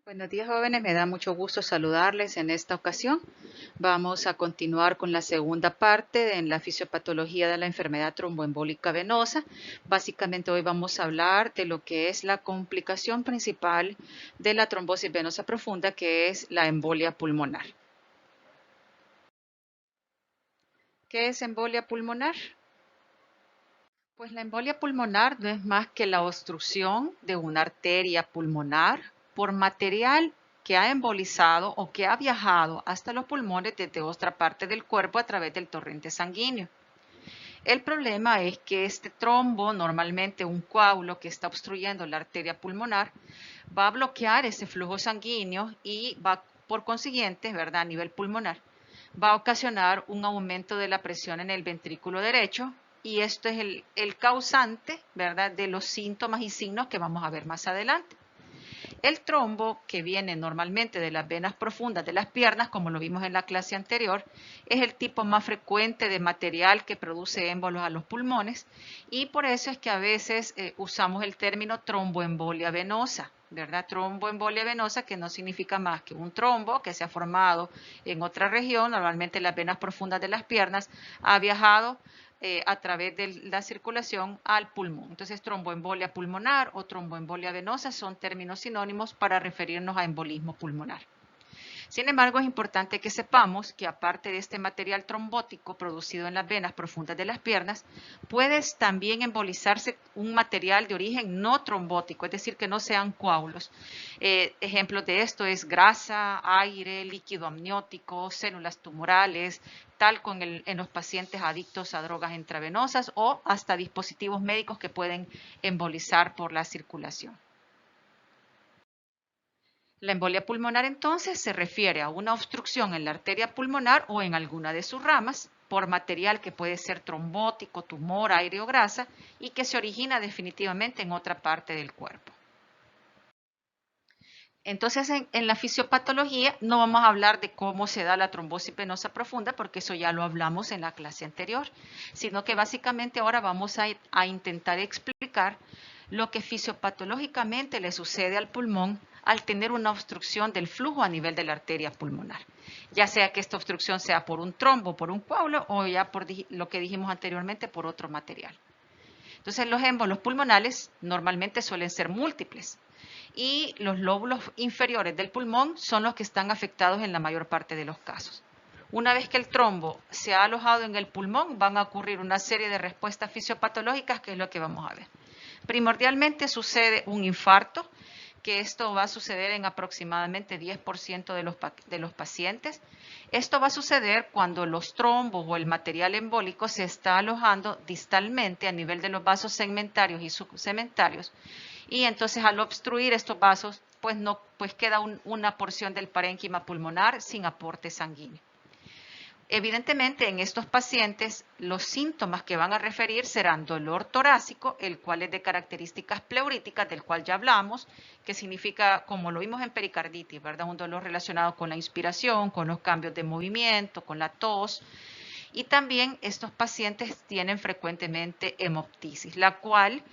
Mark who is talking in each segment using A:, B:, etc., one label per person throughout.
A: Buenos días, jóvenes. Me da mucho gusto saludarles en esta ocasión. Vamos a continuar con la segunda parte en la fisiopatología de la enfermedad tromboembólica venosa. Básicamente hoy vamos a hablar de lo que es la complicación principal de la trombosis venosa profunda, que es la embolia pulmonar. ¿Qué es embolia pulmonar? Pues la embolia pulmonar no es más que la obstrucción de una arteria pulmonar por material que ha embolizado o que ha viajado hasta los pulmones desde otra parte del cuerpo a través del torrente sanguíneo. El problema es que este trombo, normalmente un coágulo que está obstruyendo la arteria pulmonar, va a bloquear ese flujo sanguíneo y va, por consiguiente, ¿verdad? A nivel pulmonar, va a ocasionar un aumento de la presión en el ventrículo derecho y esto es el causante, ¿verdad?, de los síntomas y signos que vamos a ver más adelante. El trombo, que viene normalmente de las venas profundas de las piernas, como lo vimos en la clase anterior, es el tipo más frecuente de material que produce émbolos a los pulmones y por eso es que a veces usamos el término tromboembolia venosa, ¿verdad? Tromboembolia venosa, que no significa más que un trombo que se ha formado en otra región, normalmente en las venas profundas de las piernas, ha viajado a través de la circulación al pulmón. Entonces, tromboembolia pulmonar o tromboembolia venosa son términos sinónimos para referirnos a embolismo pulmonar. Sin embargo, es importante que sepamos que aparte de este material trombótico producido en las venas profundas de las piernas, puede también embolizarse un material de origen no trombótico, es decir, que no sean coágulos. Ejemplos de esto es grasa, aire, líquido amniótico, células tumorales, talco en los pacientes adictos a drogas intravenosas o hasta dispositivos médicos que pueden embolizar por la circulación. La embolia pulmonar entonces se refiere a una obstrucción en la arteria pulmonar o en alguna de sus ramas por material que puede ser trombótico, tumor, aire o grasa y que se origina definitivamente en otra parte del cuerpo. Entonces, en la fisiopatología no vamos a hablar de cómo se da la trombosis venosa profunda, porque eso ya lo hablamos en la clase anterior, sino que básicamente ahora vamos a intentar explicar lo que fisiopatológicamente le sucede al pulmón al tener una obstrucción del flujo a nivel de la arteria pulmonar, ya sea que esta obstrucción sea por un trombo, por un coágulo o ya por lo que dijimos anteriormente, por otro material. Entonces, los émbolos pulmonales normalmente suelen ser múltiples y los lóbulos inferiores del pulmón son los que están afectados en la mayor parte de los casos. Una vez que el trombo se ha alojado en el pulmón, van a ocurrir una serie de respuestas fisiopatológicas, que es lo que vamos a ver. Primordialmente sucede un infarto, que esto va a suceder en aproximadamente 10% de los pacientes. Esto va a suceder cuando los trombos o el material embólico se está alojando distalmente a nivel de los vasos segmentarios y subsegmentarios. Y entonces al obstruir estos vasos, pues queda una porción del parénquima pulmonar sin aporte sanguíneo. Evidentemente, en estos pacientes, los síntomas que van a referir serán dolor torácico, el cual es de características pleuríticas, del cual ya hablamos, que significa, como lo vimos en pericarditis, ¿verdad? Un dolor relacionado con la inspiración, con los cambios de movimiento, con la tos. Y también estos pacientes tienen frecuentemente hemoptisis, la cual,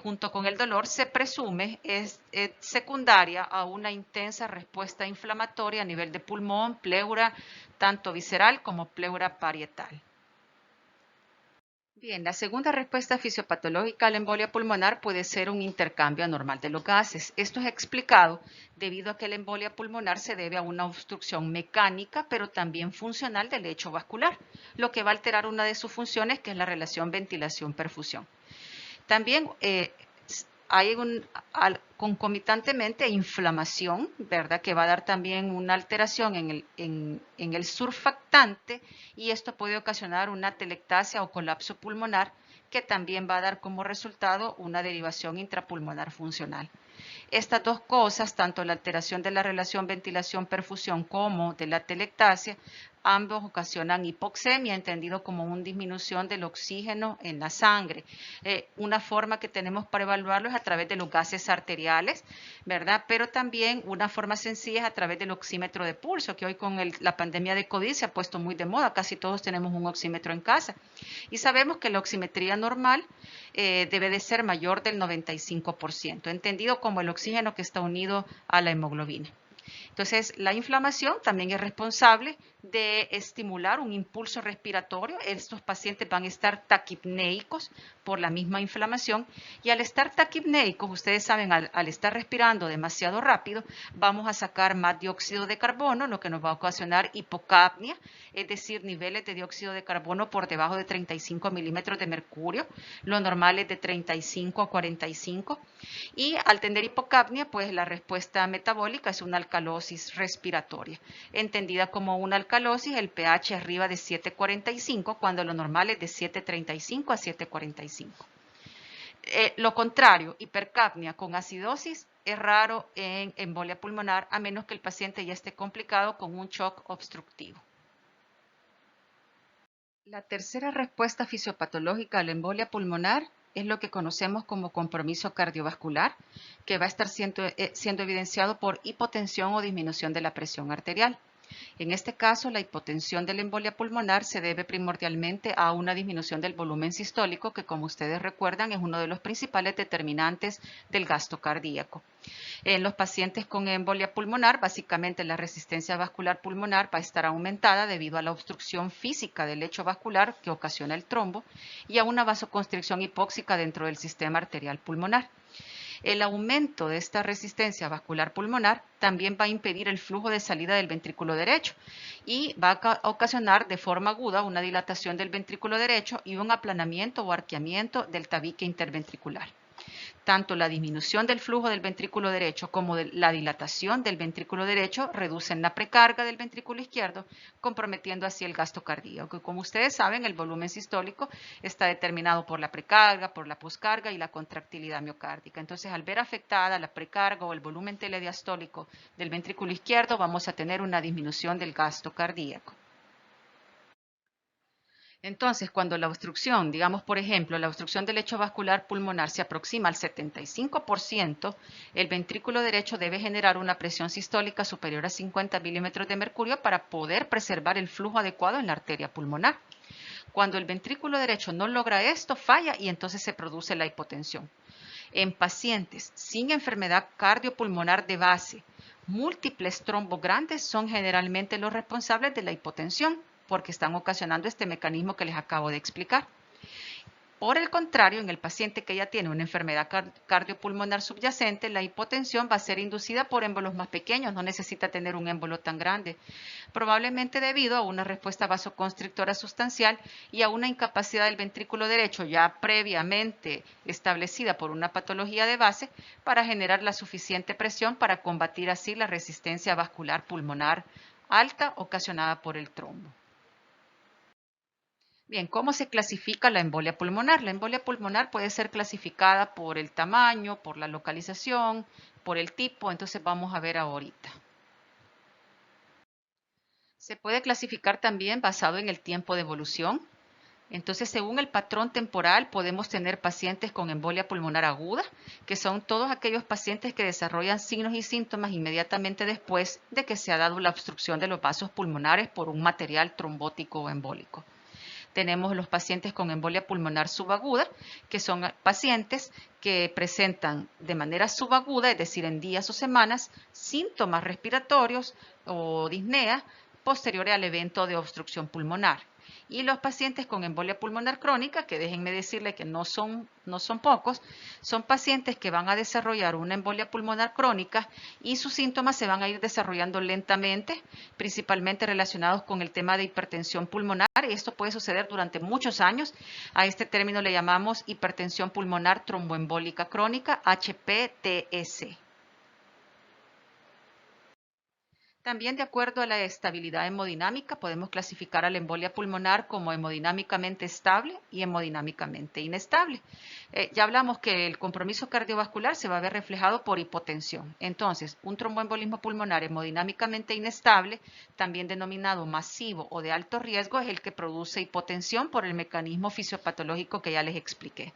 A: junto con el dolor, se presume es secundaria a una intensa respuesta inflamatoria a nivel de pulmón, pleura, tanto visceral como pleura parietal. Bien, la segunda respuesta fisiopatológica a la embolia pulmonar puede ser un intercambio anormal de los gases. Esto es explicado debido a que la embolia pulmonar se debe a una obstrucción mecánica, pero también funcional del lecho vascular, lo que va a alterar una de sus funciones, que es la relación ventilación-perfusión. También hay concomitantemente inflamación, ¿verdad? Que va a dar también una alteración en el surfactante y esto puede ocasionar una atelectasia o colapso pulmonar, que también va a dar como resultado una derivación intrapulmonar funcional. Estas dos cosas, tanto la alteración de la relación ventilación-perfusión como de la atelectasia, Ambos ocasionan hipoxemia, entendido como una disminución del oxígeno en la sangre. Una forma que tenemos para evaluarlo es a través de los gases arteriales, ¿verdad? Pero también una forma sencilla es a través del oxímetro de pulso, que hoy con la pandemia de COVID se ha puesto muy de moda. Casi todos tenemos un oxímetro en casa. Y sabemos que la oximetría normal debe de ser mayor del 95%, entendido como el oxígeno que está unido a la hemoglobina. Entonces, la inflamación también es responsable de estimular un impulso respiratorio. Estos pacientes van a estar taquipnéicos por la misma inflamación y al estar taquipnéicos, ustedes saben, al estar respirando demasiado rápido, vamos a sacar más dióxido de carbono, lo que nos va a ocasionar hipocapnia, es decir, niveles de dióxido de carbono por debajo de 35 milímetros de mercurio. Lo normal es de 35 a 45. Y al tener hipocapnia, pues la respuesta metabólica es una alcalosis respiratoria, entendida como una alcalosis, el pH arriba de 7,45, cuando lo normal es de 7,35 a 7,45. Lo contrario, hipercapnia con acidosis es raro en embolia pulmonar, a menos que el paciente ya esté complicado con un shock obstructivo. La tercera respuesta fisiopatológica a la embolia pulmonar es lo que conocemos como compromiso cardiovascular, que va a estar siendo evidenciado por hipotensión o disminución de la presión arterial. En este caso, la hipotensión de la embolia pulmonar se debe primordialmente a una disminución del volumen sistólico, que como ustedes recuerdan es uno de los principales determinantes del gasto cardíaco. En los pacientes con embolia pulmonar, básicamente la resistencia vascular pulmonar va a estar aumentada debido a la obstrucción física del lecho vascular que ocasiona el trombo y a una vasoconstricción hipóxica dentro del sistema arterial pulmonar. El aumento de esta resistencia vascular pulmonar también va a impedir el flujo de salida del ventrículo derecho y va a ocasionar de forma aguda una dilatación del ventrículo derecho y un aplanamiento o arqueamiento del tabique interventricular. Tanto la disminución del flujo del ventrículo derecho como la dilatación del ventrículo derecho reducen la precarga del ventrículo izquierdo, comprometiendo así el gasto cardíaco. Como ustedes saben, el volumen sistólico está determinado por la precarga, por la poscarga y la contractilidad miocárdica. Entonces, al ver afectada la precarga o el volumen telediastólico del ventrículo izquierdo, vamos a tener una disminución del gasto cardíaco. Entonces, cuando la obstrucción, digamos por ejemplo, la obstrucción del lecho vascular pulmonar se aproxima al 75%, el ventrículo derecho debe generar una presión sistólica superior a 50 milímetros de mercurio para poder preservar el flujo adecuado en la arteria pulmonar. Cuando el ventrículo derecho no logra esto, falla y entonces se produce la hipotensión. En pacientes sin enfermedad cardiopulmonar de base, múltiples trombos grandes son generalmente los responsables de la hipotensión, porque están ocasionando este mecanismo que les acabo de explicar. Por el contrario, en el paciente que ya tiene una enfermedad cardiopulmonar subyacente, la hipotensión va a ser inducida por émbolos más pequeños, no necesita tener un émbolo tan grande, probablemente debido a una respuesta vasoconstrictora sustancial y a una incapacidad del ventrículo derecho ya previamente establecida por una patología de base para generar la suficiente presión para combatir así la resistencia vascular pulmonar alta ocasionada por el trombo. Bien, ¿cómo se clasifica la embolia pulmonar? La embolia pulmonar puede ser clasificada por el tamaño, por la localización, por el tipo, entonces vamos a ver ahorita. Se puede clasificar también basado en el tiempo de evolución. Entonces, según el patrón temporal, podemos tener pacientes con embolia pulmonar aguda, que son todos aquellos pacientes que desarrollan signos y síntomas inmediatamente después de que se ha dado la obstrucción de los vasos pulmonares por un material trombótico o embólico. Tenemos los pacientes con embolia pulmonar subaguda, que son pacientes que presentan de manera subaguda, es decir, en días o semanas, síntomas respiratorios o disnea posteriores al evento de obstrucción pulmonar. Y los pacientes con embolia pulmonar crónica, que déjenme decirle que no son pocos, son pacientes que van a desarrollar una embolia pulmonar crónica y sus síntomas se van a ir desarrollando lentamente, principalmente relacionados con el tema de hipertensión pulmonar, y esto puede suceder durante muchos años. A este término le llamamos hipertensión pulmonar tromboembólica crónica, HPTS. También, de acuerdo a la estabilidad hemodinámica, podemos clasificar a la embolia pulmonar como hemodinámicamente estable y hemodinámicamente inestable. Ya hablamos que el compromiso cardiovascular se va a ver reflejado por hipotensión. Entonces, un tromboembolismo pulmonar hemodinámicamente inestable, también denominado masivo o de alto riesgo, es el que produce hipotensión por el mecanismo fisiopatológico que ya les expliqué.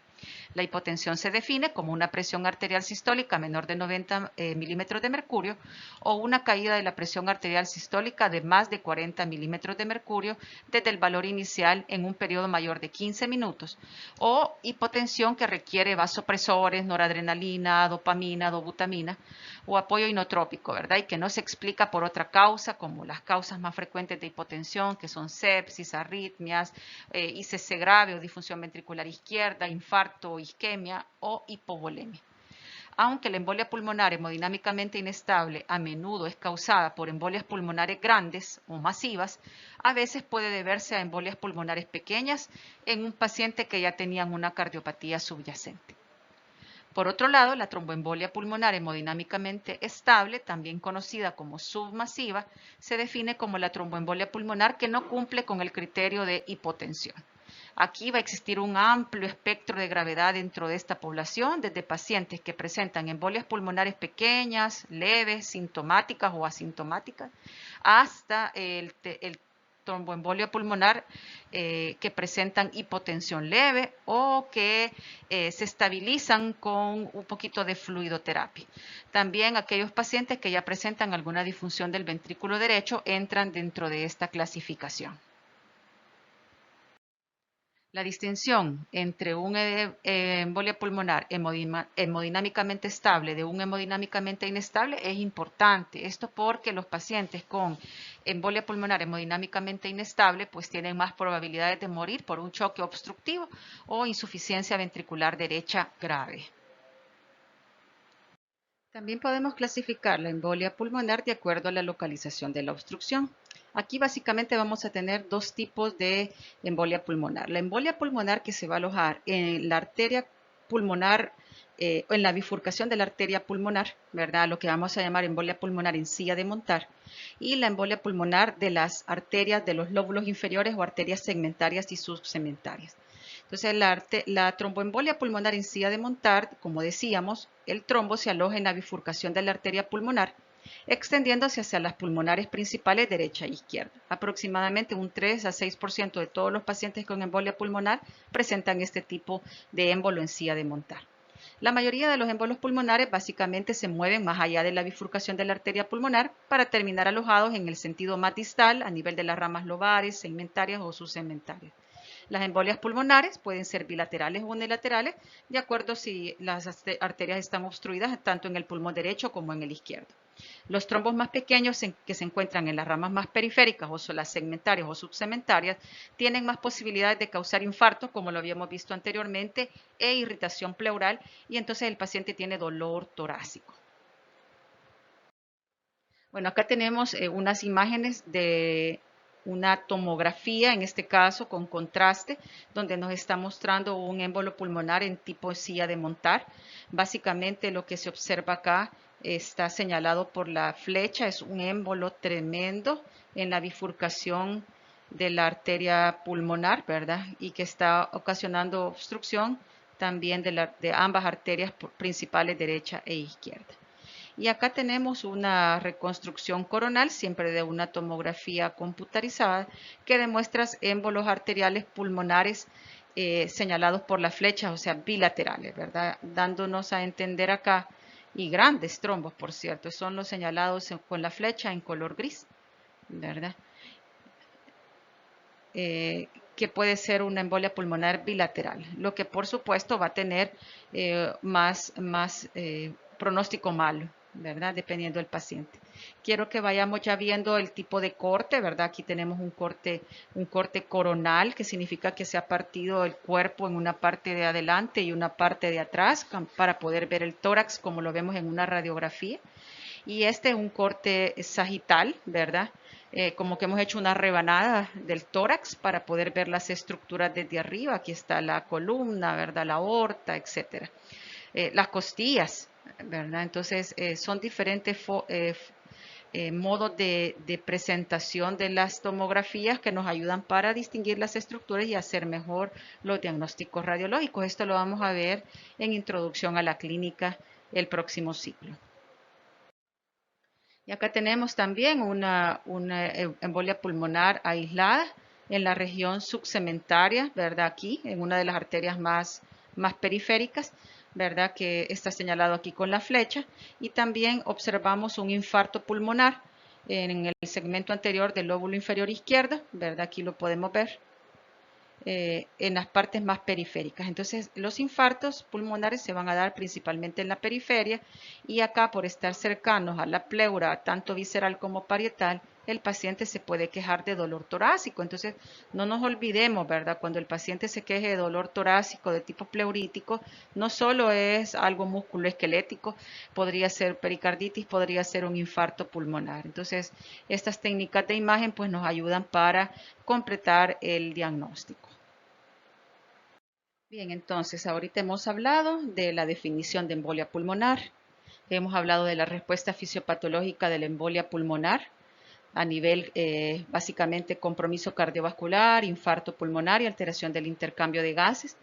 A: La hipotensión se define como una presión arterial sistólica menor de 90 milímetros de mercurio o una caída de la presión arterial sistólica de más de 40 milímetros de mercurio desde el valor inicial en un periodo mayor de 15 minutos, o hipotensión que requiere vasopresores, noradrenalina, dopamina, dobutamina o apoyo inotrópico, ¿verdad? Y que no se explica por otra causa, como las causas más frecuentes de hipotensión, que son sepsis, arritmias, ICC grave o disfunción ventricular izquierda, infarto o isquemia o hipovolemia. Aunque la embolia pulmonar hemodinámicamente inestable a menudo es causada por embolias pulmonares grandes o masivas, a veces puede deberse a embolias pulmonares pequeñas en un paciente que ya tenían una cardiopatía subyacente. Por otro lado, la tromboembolia pulmonar hemodinámicamente estable, también conocida como submasiva, se define como la tromboembolia pulmonar que no cumple con el criterio de hipotensión. Aquí va a existir un amplio espectro de gravedad dentro de esta población, desde pacientes que presentan embolias pulmonares pequeñas, leves, sintomáticas o asintomáticas, hasta el tromboembolia pulmonar que presentan hipotensión leve o que se estabilizan con un poquito de fluidoterapia. También aquellos pacientes que ya presentan alguna disfunción del ventrículo derecho entran dentro de esta clasificación. La distinción entre una embolia pulmonar hemodinámicamente estable de un hemodinámicamente inestable es importante. Esto porque los pacientes con embolia pulmonar hemodinámicamente inestable pues tienen más probabilidades de morir por un choque obstructivo o insuficiencia ventricular derecha grave. También podemos clasificar la embolia pulmonar de acuerdo a la localización de la obstrucción. Aquí básicamente vamos a tener dos tipos de embolia pulmonar. La embolia pulmonar que se va a alojar en la arteria pulmonar, en la bifurcación de la arteria pulmonar, ¿verdad? Lo que vamos a llamar embolia pulmonar en silla de montar. Y la embolia pulmonar de las arterias de los lóbulos inferiores o arterias segmentarias y subsegmentarias. Entonces, la tromboembolia pulmonar en silla de montar, como decíamos, el trombo se aloja en la bifurcación de la arteria pulmonar, extendiéndose hacia las pulmonares principales derecha e izquierda. Aproximadamente un 3 a 6% de todos los pacientes con embolia pulmonar presentan este tipo de émbolo en silla de montar. La mayoría de los émbolos pulmonares básicamente se mueven más allá de la bifurcación de la arteria pulmonar para terminar alojados en el sentido más distal a nivel de las ramas lobares, segmentarias o subsegmentarias. Las embolias pulmonares pueden ser bilaterales o unilaterales, de acuerdo si las arterias están obstruidas tanto en el pulmón derecho como en el izquierdo. Los trombos más pequeños que se encuentran en las ramas más periféricas o las segmentarias o subsegmentarias tienen más posibilidades de causar infarto, como lo habíamos visto anteriormente, e irritación pleural, y entonces el paciente tiene dolor torácico. Bueno, acá tenemos unas imágenes de una tomografía, en este caso con contraste, donde nos está mostrando un émbolo pulmonar en tipo silla de montar. Básicamente lo que se observa acá está señalado por la flecha, es un émbolo tremendo en la bifurcación de la arteria pulmonar, ¿verdad? Y que está ocasionando obstrucción también de ambas arterias principales derecha e izquierda. Y acá tenemos una reconstrucción coronal, siempre de una tomografía computarizada, que demuestra émbolos arteriales pulmonares señalados por la flecha, o sea, bilaterales, ¿verdad? Dándonos a entender acá, y grandes trombos, por cierto, son los señalados con la flecha en color gris, ¿verdad? Que puede ser una embolia pulmonar bilateral, lo que por supuesto va a tener más pronóstico malo, ¿verdad? Dependiendo del paciente. Quiero que vayamos ya viendo el tipo de corte, ¿verdad? Aquí tenemos un corte coronal, que significa que se ha partido el cuerpo en una parte de adelante y una parte de atrás para poder ver el tórax como lo vemos en una radiografía. Y este es un corte sagital, ¿verdad? Como que hemos hecho una rebanada del tórax para poder ver las estructuras desde arriba. Aquí está la columna, ¿verdad? La aorta, etcétera. Las costillas, ¿verdad? Entonces, son diferentes modos de presentación de las tomografías que nos ayudan para distinguir las estructuras y hacer mejor los diagnósticos radiológicos. Esto lo vamos a ver en Introducción a la Clínica el próximo ciclo. Y acá tenemos también una embolia pulmonar aislada en la región subsegmentaria, ¿verdad? Aquí, en una de las arterias más periféricas, ¿verdad? Que está señalado aquí con la flecha. Y también observamos un infarto pulmonar en el segmento anterior del lóbulo inferior izquierdo, ¿verdad? Aquí lo podemos ver. En las partes más periféricas. Entonces, los infartos pulmonares se van a dar principalmente en la periferia y acá, por estar cercanos a la pleura, tanto visceral como parietal, el paciente se puede quejar de dolor torácico. Entonces, no nos olvidemos, ¿verdad? Cuando el paciente se queje de dolor torácico de tipo pleurítico, no solo es algo musculoesquelético, podría ser pericarditis, podría ser un infarto pulmonar. Entonces, estas técnicas de imagen pues nos ayudan para completar el diagnóstico. Bien, entonces ahorita hemos hablado de la definición de embolia pulmonar, hemos hablado de la respuesta fisiopatológica de la embolia pulmonar a nivel básicamente compromiso cardiovascular, infarto pulmonar y alteración del intercambio de gases.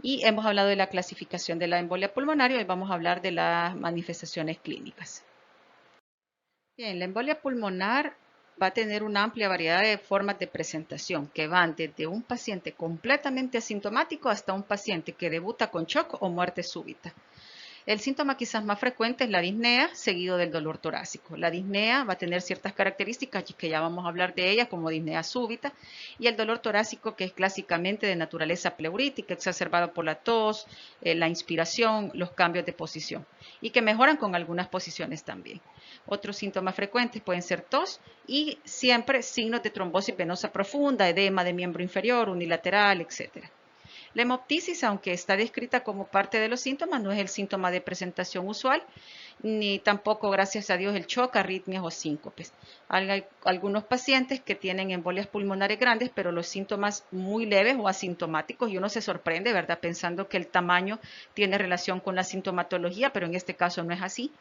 A: Y hemos hablado de la clasificación de la embolia pulmonar y hoy vamos a hablar de las manifestaciones clínicas. Bien, la embolia pulmonar va a tener una amplia variedad de formas de presentación que van desde un paciente completamente asintomático hasta un paciente que debuta con shock o muerte súbita. El síntoma quizás más frecuente es la disnea, seguido del dolor torácico. La disnea va a tener ciertas características que ya vamos a hablar de ella, como disnea súbita, y el dolor torácico, que es clásicamente de naturaleza pleurítica, exacerbado por la tos, la inspiración, los cambios de posición, y que mejoran con algunas posiciones también. Otros síntomas frecuentes pueden ser tos y siempre signos de trombosis venosa profunda, edema de miembro inferior, unilateral, etc. La hemoptisis, aunque está descrita como parte de los síntomas, no es el síntoma de presentación usual, ni tampoco, gracias a Dios, el shock, arritmias o síncopes. Hay algunos pacientes que tienen embolias pulmonares grandes, pero los síntomas muy leves o asintomáticos, y uno se sorprende, ¿verdad?, pensando que el tamaño tiene relación con la sintomatología, pero en este caso no es así.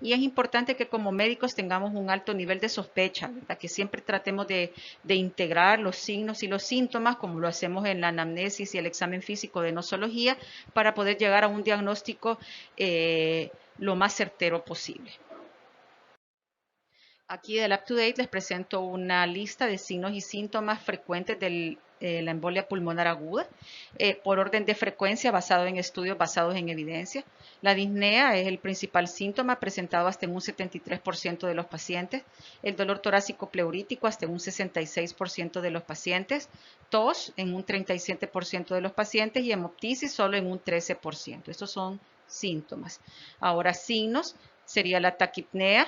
A: Y es importante que como médicos tengamos un alto nivel de sospecha, ¿verdad?, que siempre tratemos de integrar los signos y los síntomas, como lo hacemos en la anamnesis y el examen físico de nosología, para poder llegar a un diagnóstico lo más certero posible. Aquí del UpToDate les presento una lista de signos y síntomas frecuentes de la embolia pulmonar aguda por orden de frecuencia basado en estudios basados en evidencia. La disnea es el principal síntoma presentado hasta en un 73% de los pacientes, el dolor torácico pleurítico hasta en un 66% de los pacientes, tos en un 37% de los pacientes y hemoptisis solo en un 13%. Estos son síntomas. Ahora, signos sería la taquipnea,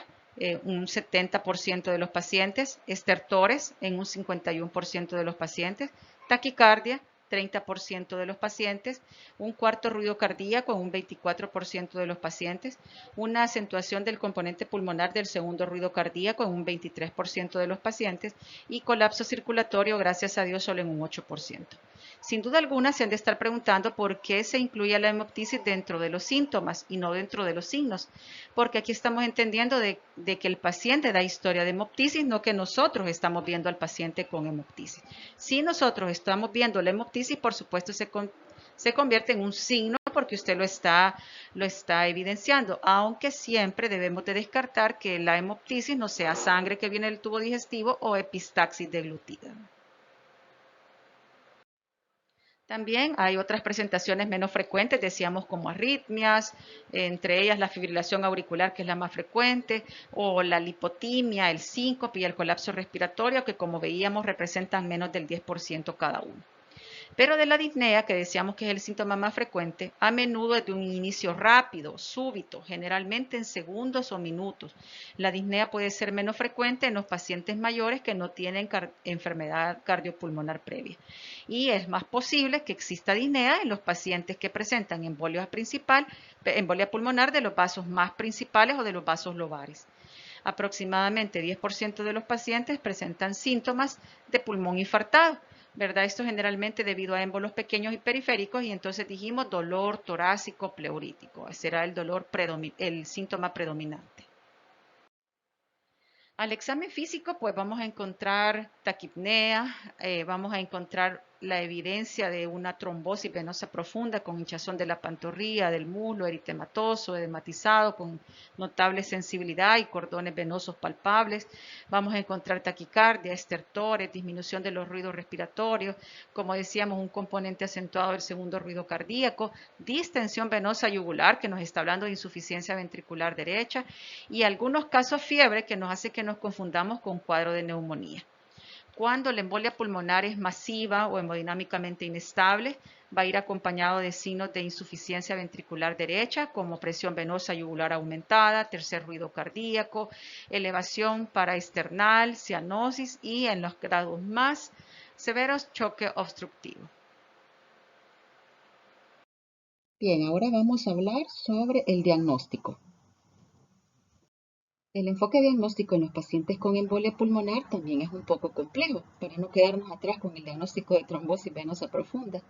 A: un 70% de los pacientes, estertores en un 51% de los pacientes, taquicardia, 30% de los pacientes, un cuarto ruido cardíaco en un 24% de los pacientes, una acentuación del componente pulmonar del segundo ruido cardíaco en un 23% de los pacientes y colapso circulatorio, gracias a Dios, solo en un 8%. Sin duda alguna se han de estar preguntando por qué se incluye la hemoptisis dentro de los síntomas y no dentro de los signos, porque aquí estamos entendiendo de que el paciente da historia de hemoptisis, no que nosotros estamos viendo al paciente con hemoptisis. Si nosotros estamos viendo la hemoptisis, por supuesto se convierte en un signo porque usted lo está evidenciando, aunque siempre debemos de descartar que la hemoptisis no sea sangre que viene del tubo digestivo o epistaxis deglutida. También hay otras presentaciones menos frecuentes, decíamos como arritmias, entre ellas la fibrilación auricular, que es la más frecuente, o la lipotimia, el síncope y el colapso respiratorio, que como veíamos representan menos del 10% cada uno. Pero de la disnea, que decíamos que es el síntoma más frecuente, a menudo es de un inicio rápido, súbito, generalmente en segundos o minutos. La disnea puede ser menos frecuente en los pacientes mayores que no tienen enfermedad cardiopulmonar previa. Y es más posible que exista disnea en los pacientes que presentan embolia pulmonar de los vasos más principales o de los vasos lobares. Aproximadamente 10% de los pacientes presentan síntomas de pulmón infartado, ¿verdad? Esto generalmente debido a émbolos pequeños y periféricos, y entonces dijimos dolor torácico pleurítico. Ese era el síntoma predominante. Al examen físico, pues vamos a encontrar taquipnea, vamos a encontrar la evidencia de una trombosis venosa profunda con hinchazón de la pantorrilla, del muslo, eritematoso, edematizado, con notable sensibilidad y cordones venosos palpables. Vamos a encontrar taquicardia, estertores, disminución de los ruidos respiratorios, como decíamos, un componente acentuado del segundo ruido cardíaco, distensión venosa yugular, que nos está hablando de insuficiencia ventricular derecha, y algunos casos fiebre que nos hace que nos confundamos con cuadro de neumonía. Cuando la embolia pulmonar es masiva o hemodinámicamente inestable, va a ir acompañado de signos de insuficiencia ventricular derecha, como presión venosa yugular aumentada, tercer ruido cardíaco, elevación paraesternal, cianosis y en los grados más severos, choque obstructivo.
B: Bien, ahora vamos a hablar sobre el diagnóstico. El enfoque diagnóstico en los pacientes con embolia pulmonar también es un poco complejo, para no quedarnos atrás con el diagnóstico de trombosis venosa profunda.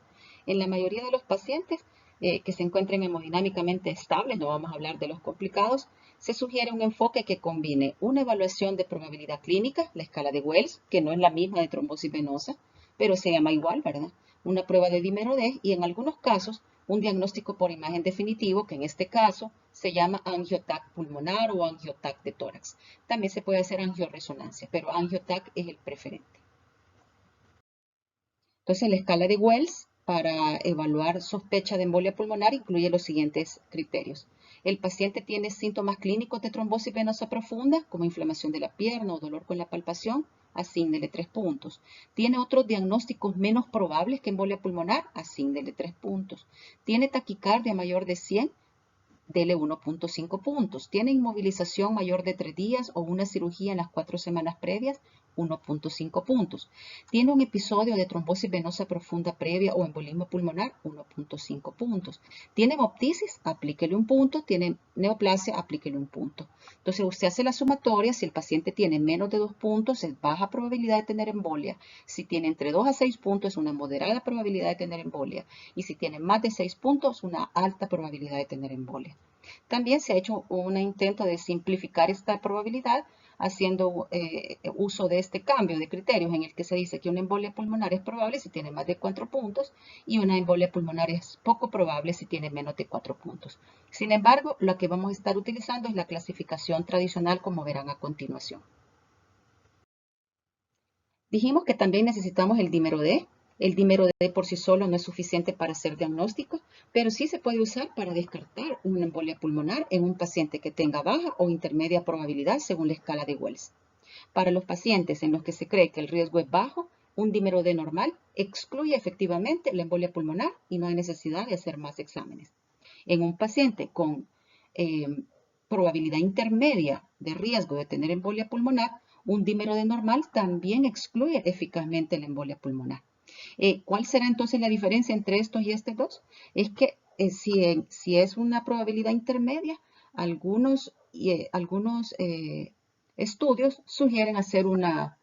B: En la mayoría de los pacientes que se encuentren hemodinámicamente estables, no vamos a hablar de los complicados, se sugiere un enfoque que combine una evaluación de probabilidad clínica, la escala de Wells, que no es la misma de trombosis venosa, pero se llama igual, ¿verdad? Una prueba de dímero D y en algunos casos un diagnóstico por imagen definitivo, que en este caso se llama angiotac pulmonar o angiotac de tórax. También se puede hacer angioresonancia, pero angiotac es el preferente. Entonces, la escala de Wells para evaluar sospecha de embolia pulmonar incluye los siguientes criterios. El paciente tiene síntomas clínicos de trombosis venosa profunda, como inflamación de la pierna o dolor con la palpación, asígnele 3 puntos. Tiene otros diagnósticos menos probables que embolia pulmonar, asígnele 3 puntos. Tiene taquicardia mayor de 100, dele 1.5 puntos. Tiene inmovilización mayor de 3 días o una cirugía en las 4 semanas previas, 1.5 puntos. Tiene un episodio de trombosis venosa profunda previa o embolismo pulmonar, 1.5 puntos. Tiene hemoptisis, aplíquele un punto. Tiene neoplasia, aplíquele un punto. Entonces usted hace la sumatoria. Si el paciente tiene menos de 2 puntos, es baja probabilidad de tener embolia. Si tiene entre 2 a 6 puntos, es una moderada probabilidad de tener embolia. Y si tiene más de 6 puntos, una alta probabilidad de tener embolia. También se ha hecho un intento de simplificar esta probabilidad haciendo uso de este cambio de criterios en el que se dice que una embolia pulmonar es probable si tiene más de 4 puntos y una embolia pulmonar es poco probable si tiene menos de 4 puntos. Sin embargo, lo que vamos a estar utilizando es la clasificación tradicional, como verán a continuación. Dijimos que también necesitamos el dímero D. El dímero D por sí solo no es suficiente para hacer diagnóstico, pero sí se puede usar para descartar una embolia pulmonar en un paciente que tenga baja o intermedia probabilidad según la escala de Wells. Para los pacientes en los que se cree que el riesgo es bajo, un dímero D normal excluye efectivamente la embolia pulmonar y no hay necesidad de hacer más exámenes. En un paciente con probabilidad intermedia de riesgo de tener embolia pulmonar, un dímero D normal también excluye eficazmente la embolia pulmonar. ¿Cuál será entonces la diferencia entre estos y estos dos? Es que si es una probabilidad intermedia, algunos estudios sugieren hacer una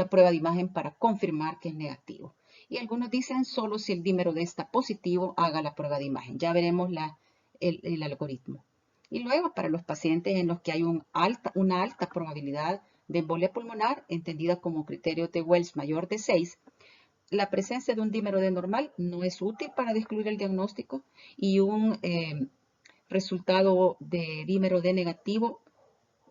B: prueba de imagen para confirmar que es negativo. Y algunos dicen solo si el dímero D está positivo, haga la prueba de imagen. Ya veremos el algoritmo. Y luego, para los pacientes en los que hay una alta probabilidad de embolia pulmonar, entendida como criterio de Wells mayor de 6, la presencia de un dímero D normal no es útil para descubrir el diagnóstico y un resultado de dímero D negativo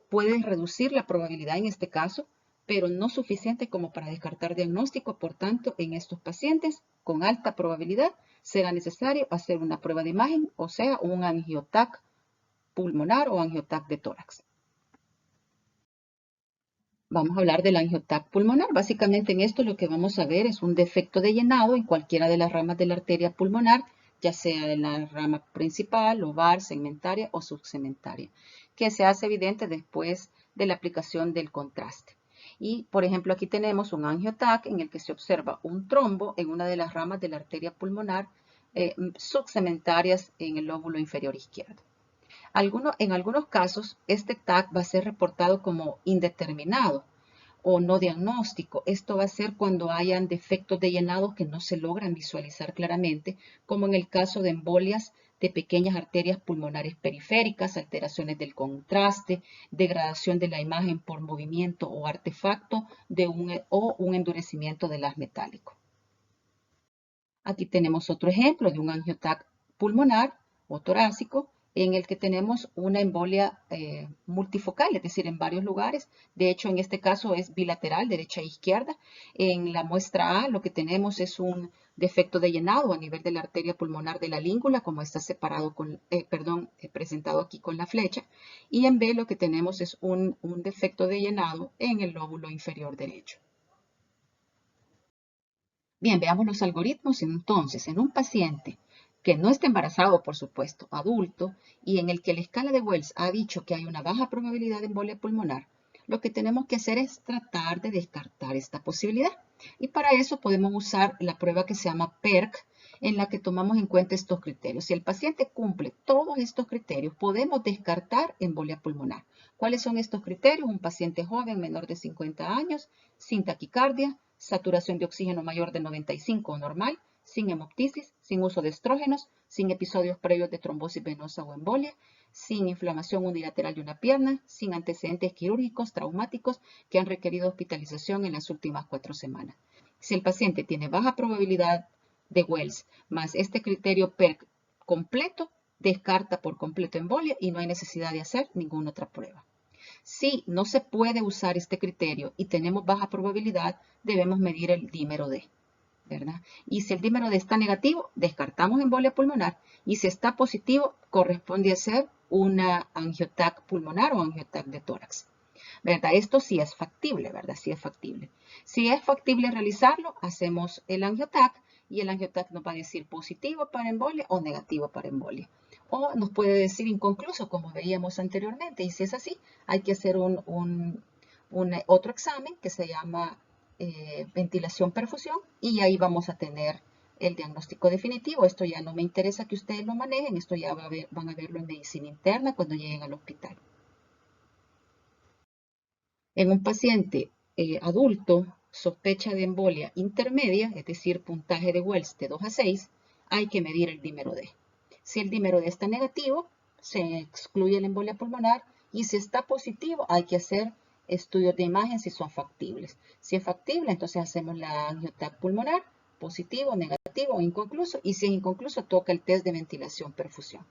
B: puede reducir la probabilidad en este caso, pero no suficiente como para descartar diagnóstico. Por tanto, en estos pacientes con alta probabilidad será necesario hacer una prueba de imagen, o sea, un angiotac pulmonar o angiotac de tórax. Vamos a hablar del angiotac pulmonar. Básicamente en esto lo que vamos a ver es un defecto de llenado en cualquiera de las ramas de la arteria pulmonar, ya sea en la rama principal, lobar, segmentaria o subsegmentaria, que se hace evidente después de la aplicación del contraste. Y, por ejemplo, aquí tenemos un angiotac en el que se observa un trombo en una de las ramas de la arteria pulmonar subsegmentarias en el lóbulo inferior izquierdo. En algunos casos, este TAC va a ser reportado como indeterminado o no diagnóstico. Esto va a ser cuando hayan defectos de llenado que no se logran visualizar claramente, como en el caso de embolias de pequeñas arterias pulmonares periféricas, alteraciones del contraste, degradación de la imagen por movimiento o artefacto o un endurecimiento del haz metálico. Aquí tenemos otro ejemplo de un angioTAC pulmonar o torácico en el que tenemos una embolia multifocal, es decir, en varios lugares. De hecho, en este caso es bilateral, derecha e izquierda. En la muestra A lo que tenemos es un defecto de llenado a nivel de la arteria pulmonar de la língula, como está separado presentado aquí con la flecha. Y en B lo que tenemos es un defecto de llenado en el lóbulo inferior derecho. Bien, veamos los algoritmos. Entonces, en un paciente que no está embarazado, por supuesto, adulto, y en el que la escala de Wells ha dicho que hay una baja probabilidad de embolia pulmonar, lo que tenemos que hacer es tratar de descartar esta posibilidad. Y para eso podemos usar la prueba que se llama PERC, en la que tomamos en cuenta estos criterios. Si el paciente cumple todos estos criterios, podemos descartar embolia pulmonar. ¿Cuáles son estos criterios? Un paciente joven, menor de 50 años, sin taquicardia, saturación de oxígeno mayor de 95 o normal, sin hemoptisis, sin uso de estrógenos, sin episodios previos de trombosis venosa o embolia, sin inflamación unilateral de una pierna, sin antecedentes quirúrgicos traumáticos que han requerido hospitalización en las últimas 4 semanas. Si el paciente tiene baja probabilidad de Wells más este criterio PERC completo, descarta por completo embolia y no hay necesidad de hacer ninguna otra prueba. Si no se puede usar este criterio y tenemos baja probabilidad, debemos medir el dímero D, ¿verdad? Y si el dímero D está negativo, descartamos embolia pulmonar. Y si está positivo, corresponde hacer una angioTAC pulmonar o angioTAC de tórax, ¿verdad? Esto sí es factible, ¿verdad? Sí es factible. Si es factible realizarlo, hacemos el angioTAC y el angioTAC nos va a decir positivo para embolia o negativo para embolia. O nos puede decir inconcluso, como veíamos anteriormente. Y si es así, hay que hacer otro examen que se llama ventilación-perfusión y ahí vamos a tener el diagnóstico definitivo. Esto ya no me interesa que ustedes lo manejen, esto ya van a verlo en medicina interna cuando lleguen al hospital. En un paciente adulto, sospecha de embolia intermedia, es decir, puntaje de Wells de 2 a 6, hay que medir el dímero D. Si el dímero D está negativo, se excluye la embolia pulmonar y si está positivo, hay que hacer estudios de imagen si son factibles. Si es factible, entonces hacemos la angioTAC pulmonar, positivo, negativo o inconcluso, y si es inconcluso, toca el test de ventilación-perfusión.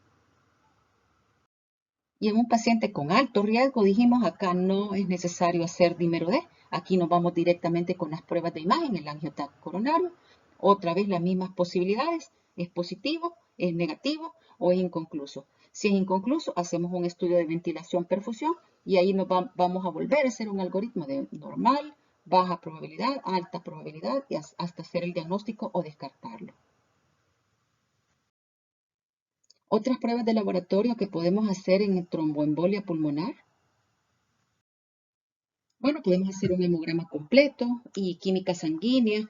B: Y en un paciente con alto riesgo, dijimos, acá no es necesario hacer dímero D. Aquí nos vamos directamente con las pruebas de imagen, el angioTAC coronario. Otra vez las mismas posibilidades, es positivo, es negativo o es inconcluso. Si es inconcluso, hacemos un estudio de ventilación-perfusión y ahí vamos a volver a hacer un algoritmo de normal, baja probabilidad, alta probabilidad y hasta hacer el diagnóstico o descartarlo. Otras pruebas de laboratorio que podemos hacer en tromboembolia pulmonar. Bueno, podemos hacer un hemograma completo y química sanguínea.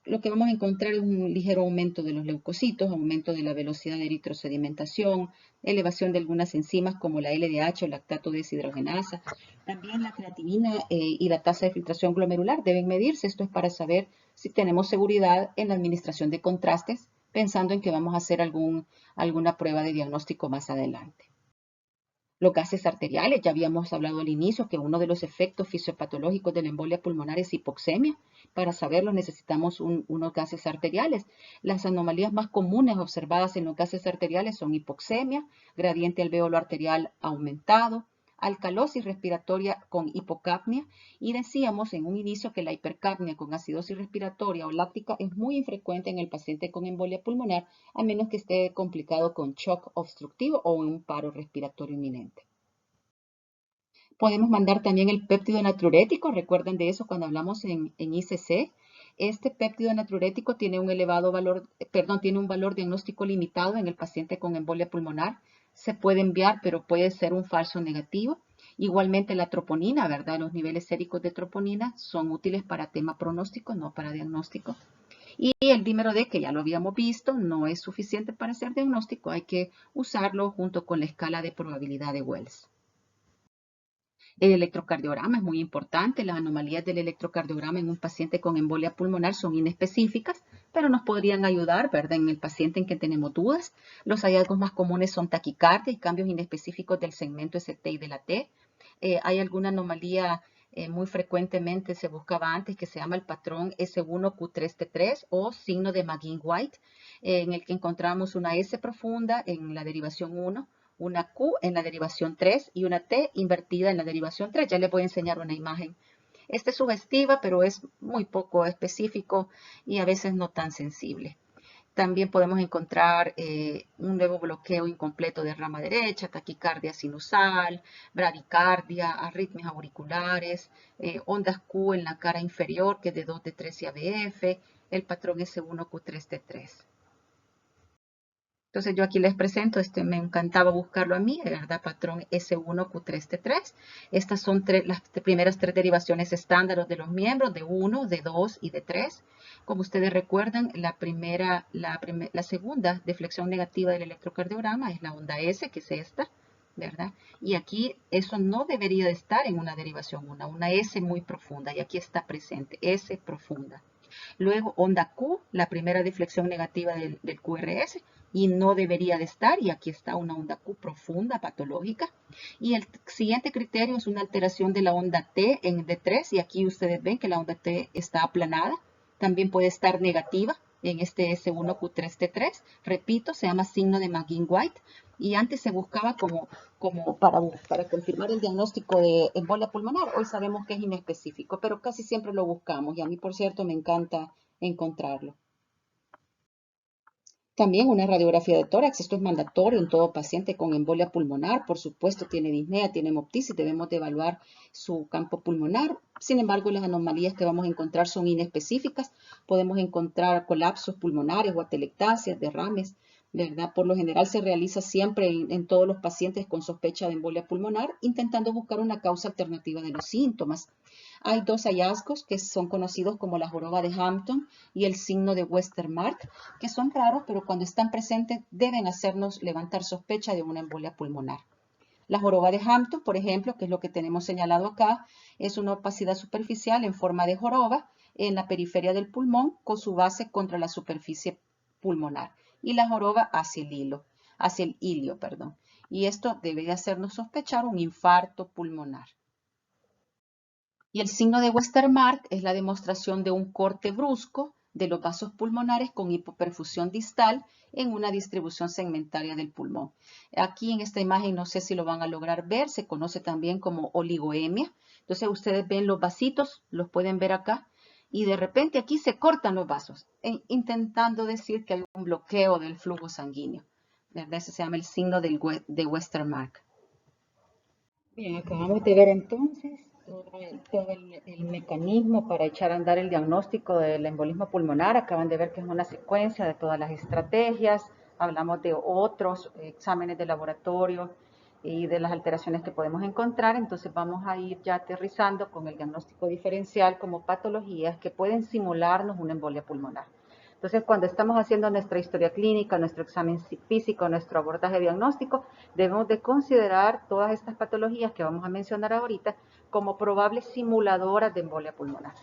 B: Lo que vamos a encontrar es un ligero aumento de los leucocitos, aumento de la velocidad de eritrosedimentación, elevación de algunas enzimas como la LDH o lactato deshidrogenasa. También la creatinina y la tasa de filtración glomerular deben medirse. Esto es para saber si tenemos seguridad en la administración de contrastes, pensando en que vamos a hacer alguna prueba de diagnóstico más adelante. Los gases arteriales, ya habíamos hablado al inicio que uno de los efectos fisiopatológicos de la embolia pulmonar es hipoxemia. Para saberlo necesitamos unos gases arteriales. Las anomalías más comunes observadas en los gases arteriales son hipoxemia, gradiente alvéolo arterial aumentado, alcalosis respiratoria con hipocapnia y decíamos en un inicio que la hipercapnia con acidosis respiratoria o láctica es muy infrecuente en el paciente con embolia pulmonar a menos que esté complicado con shock obstructivo o un paro respiratorio inminente. Podemos mandar también el péptido natriurético, recuerden de eso cuando hablamos en ICC. Este péptido natriurético tiene un tiene un valor diagnóstico limitado en el paciente con embolia pulmonar. Se puede enviar, pero puede ser un falso negativo. Igualmente la troponina, ¿verdad? Los niveles séricos de troponina son útiles para tema pronóstico, no para diagnóstico. Y el dímero D, que ya lo habíamos visto, no es suficiente para hacer diagnóstico. Hay que usarlo junto con la escala de probabilidad de Wells. El electrocardiograma es muy importante. Las anomalías del electrocardiograma en un paciente con embolia pulmonar son inespecíficas, pero nos podrían ayudar, ¿verdad? En el paciente en que tenemos dudas. Los hallazgos más comunes son taquicardia y cambios inespecíficos del segmento ST y de la T. Hay alguna anomalía muy frecuentemente se buscaba antes que se llama el patrón S1Q3T3 o signo de McGinn-White, en el que encontramos una S profunda en la derivación 1, una Q en la derivación 3 y una T invertida en la derivación 3. Ya les voy a enseñar una imagen. Este es sugestiva, pero es muy poco específico y a veces no tan sensible. También podemos encontrar un nuevo bloqueo incompleto de rama derecha, taquicardia sinusal, bradicardia, arritmias auriculares, ondas Q en la cara inferior, que es de 2 de 3 y ABF, el patrón S1Q3T3. Entonces yo aquí les presento, me encantaba buscarlo a mí, de verdad, patrón S1Q3T3. Estas son las primeras 3 derivaciones estándar de los miembros, de 1, de 2 y de 3. Como ustedes recuerdan, la segunda deflexión negativa del electrocardiograma es la onda S, que es esta, ¿verdad? Y aquí eso no debería de estar en una derivación 1, una S muy profunda, y aquí está presente, S profunda. Luego onda Q, la primera deflexión negativa del QRS, y no debería de estar, y aquí está una onda Q profunda, patológica. Y el siguiente criterio es una alteración de la onda T en D3, y aquí ustedes ven que la onda T está aplanada. También puede estar negativa en este S1Q3T3. Repito, se llama signo de McGinn-White, y antes se buscaba como para confirmar el diagnóstico de embolia pulmonar. Hoy sabemos que es inespecífico, pero casi siempre lo buscamos, y a mí, por cierto, me encanta encontrarlo. También una radiografía de tórax, esto es mandatorio en todo paciente con embolia pulmonar, por supuesto tiene disnea, tiene hemoptisis, debemos de evaluar su campo pulmonar. Sin embargo, las anomalías que vamos a encontrar son inespecíficas, podemos encontrar colapsos pulmonares o atelectasias, derrames, ¿verdad? Por lo general se realiza siempre en todos los pacientes con sospecha de embolia pulmonar, intentando buscar una causa alternativa de los síntomas. Hay 2 hallazgos que son conocidos como la joroba de Hampton y el signo de Westermarck, que son raros, pero cuando están presentes deben hacernos levantar sospecha de una embolia pulmonar. La joroba de Hampton, por ejemplo, que es lo que tenemos señalado acá, es una opacidad superficial en forma de joroba en la periferia del pulmón con su base contra la superficie pulmonar y la joroba hacia el ilio, perdón. Y esto debe hacernos sospechar un infarto pulmonar. Y el signo de Westermarck es la demostración de un corte brusco de los vasos pulmonares con hipoperfusión distal en una distribución segmentaria del pulmón. Aquí en esta imagen, no sé si lo van a lograr ver, se conoce también como oligoemia. Entonces ustedes ven los vasitos, los pueden ver acá, y de repente aquí se cortan los vasos, intentando decir que hay un bloqueo del flujo sanguíneo. Eso se llama el signo de Westermarck. Bien, acabamos de ver entonces todo el mecanismo para echar a andar el diagnóstico del embolismo pulmonar. Acaban de ver que es una secuencia de todas las estrategias. Hablamos de otros exámenes de laboratorio y de las alteraciones que podemos encontrar. Entonces vamos a ir ya aterrizando con el diagnóstico diferencial como patologías que pueden simularnos una embolia pulmonar. Entonces, cuando estamos haciendo nuestra historia clínica, nuestro examen físico, nuestro abordaje diagnóstico, debemos de considerar todas estas patologías que vamos a mencionar ahorita como probables simuladoras de embolia pulmonar.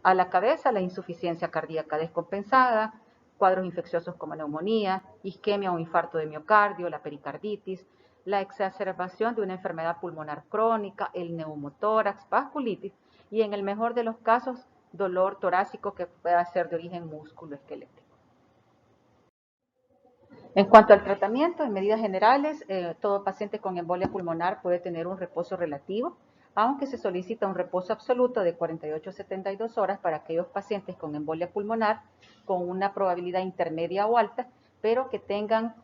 B: A la cabeza, la insuficiencia cardíaca descompensada, cuadros infecciosos como neumonía, isquemia o infarto de miocardio, la pericarditis, la exacerbación de una enfermedad pulmonar crónica, el neumotórax, vasculitis y en el mejor de los casos, dolor torácico que pueda ser de origen músculo-esquelético. En cuanto al tratamiento, en medidas generales, todo paciente con embolia pulmonar puede tener un reposo relativo, aunque se solicita un reposo absoluto de 48 a 72 horas para aquellos pacientes con embolia pulmonar con una probabilidad intermedia o alta, pero que tengan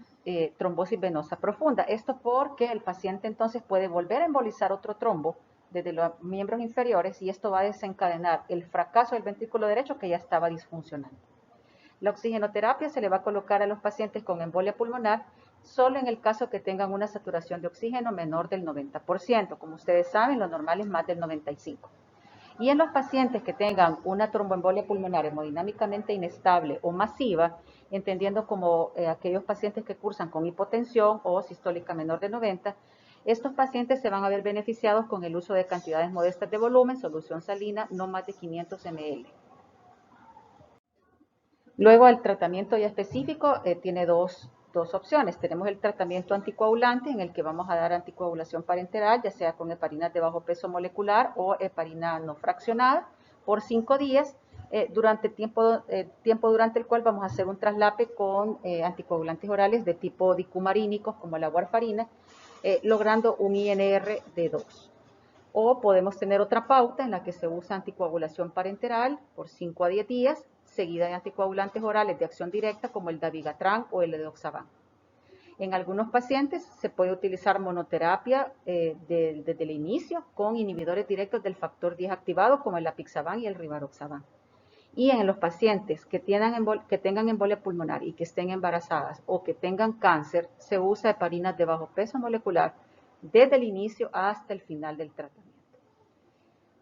B: trombosis venosa profunda. Esto porque el paciente entonces puede volver a embolizar otro trombo desde los miembros inferiores y esto va a desencadenar el fracaso del ventrículo derecho que ya estaba disfuncionando. La oxigenoterapia se le va a colocar a los pacientes con embolia pulmonar solo en el caso que tengan una saturación de oxígeno menor del 90%. Como ustedes saben, lo normal es más del 95%. Y en los pacientes que tengan una tromboembolia pulmonar hemodinámicamente inestable o masiva, entendiendo como aquellos pacientes que cursan con hipotensión o sistólica menor de 90, estos pacientes se van a ver beneficiados con el uso de cantidades modestas de volumen, solución salina, no más de 500 ml. Luego el tratamiento ya específico tiene dos opciones. Tenemos el tratamiento anticoagulante en el que vamos a dar anticoagulación parenteral, ya sea con heparinas de bajo peso molecular o heparina no fraccionada por 5 días, durante tiempo durante el cual vamos a hacer un traslape con anticoagulantes orales de tipo dicumarínicos como la warfarina, logrando un INR de 2. O podemos tener otra pauta en la que se usa anticoagulación parenteral por 5 a 10 días, seguida de anticoagulantes orales de acción directa como el dabigatran o el edoxaban. En algunos pacientes se puede utilizar monoterapia desde el inicio con inhibidores directos del factor 10 activado como el apixaban y el rivaroxaban. Y en los pacientes que tengan embolia pulmonar y que estén embarazadas o que tengan cáncer, se usa heparinas de bajo peso molecular desde el inicio hasta el final del tratamiento.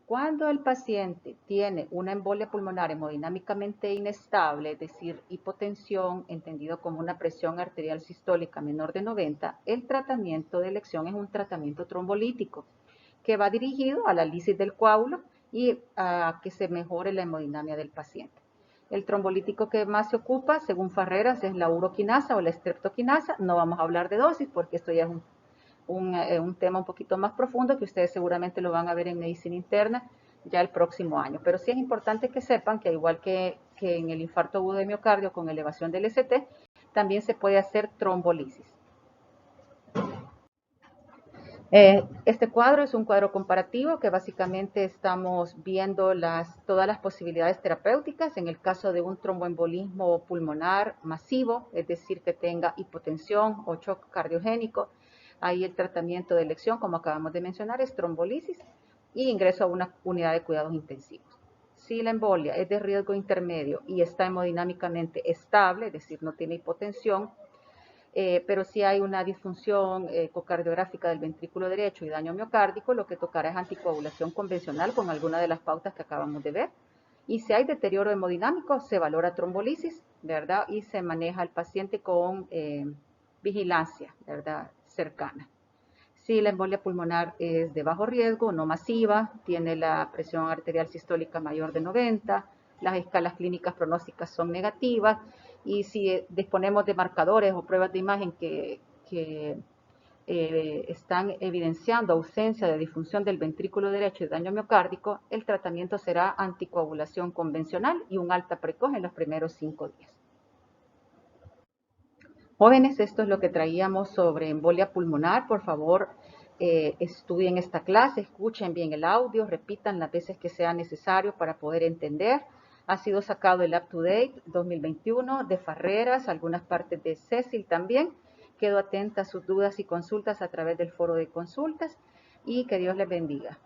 B: Cuando el paciente tiene una embolia pulmonar hemodinámicamente inestable, es decir, hipotensión, entendido como una presión arterial sistólica menor de 90, el tratamiento de elección es un tratamiento trombolítico que va dirigido a la lisis del coágulo y a que se mejore la hemodinamia del paciente. El trombolítico que más se ocupa, según Farreras, es la uroquinasa o la streptoquinasa. No vamos a hablar de dosis porque esto ya es un tema un poquito más profundo que ustedes seguramente lo van a ver en medicina interna ya el próximo año. Pero sí es importante que sepan que igual que en el infarto agudo de miocardio con elevación del ST, también se puede hacer trombolisis. Este cuadro es un cuadro comparativo que básicamente estamos viendo todas las posibilidades terapéuticas en el caso de un tromboembolismo pulmonar masivo, es decir, que tenga hipotensión o shock cardiogénico. Ahí el tratamiento de elección, como acabamos de mencionar, es trombolisis y ingreso a una unidad de cuidados intensivos. Si la embolia es de riesgo intermedio y está hemodinámicamente estable, es decir, no tiene hipotensión, pero si hay una disfunción ecocardiográfica del ventrículo derecho y daño miocárdico, lo que tocará es anticoagulación convencional con alguna de las pautas que acabamos de ver. Y si hay deterioro hemodinámico, se valora trombolisis, ¿verdad? Y se maneja al paciente con vigilancia, ¿verdad? Cercana. Si la embolia pulmonar es de bajo riesgo, no masiva, tiene la presión arterial sistólica mayor de 90, las escalas clínicas pronósticas son negativas y si disponemos de marcadores o pruebas de imagen que están evidenciando ausencia de disfunción del ventrículo derecho y daño miocárdico, el tratamiento será anticoagulación convencional y un alta precoz en los primeros 5 días. Jóvenes, esto es lo que traíamos sobre embolia pulmonar. Por favor, estudien esta clase, escuchen bien el audio, repitan las veces que sea necesario para poder entender. Ha sido sacado el Up to Date 2021 de Farreras, algunas partes de Cecil también. Quedo atenta a sus dudas y consultas a través del foro de consultas y que Dios les bendiga.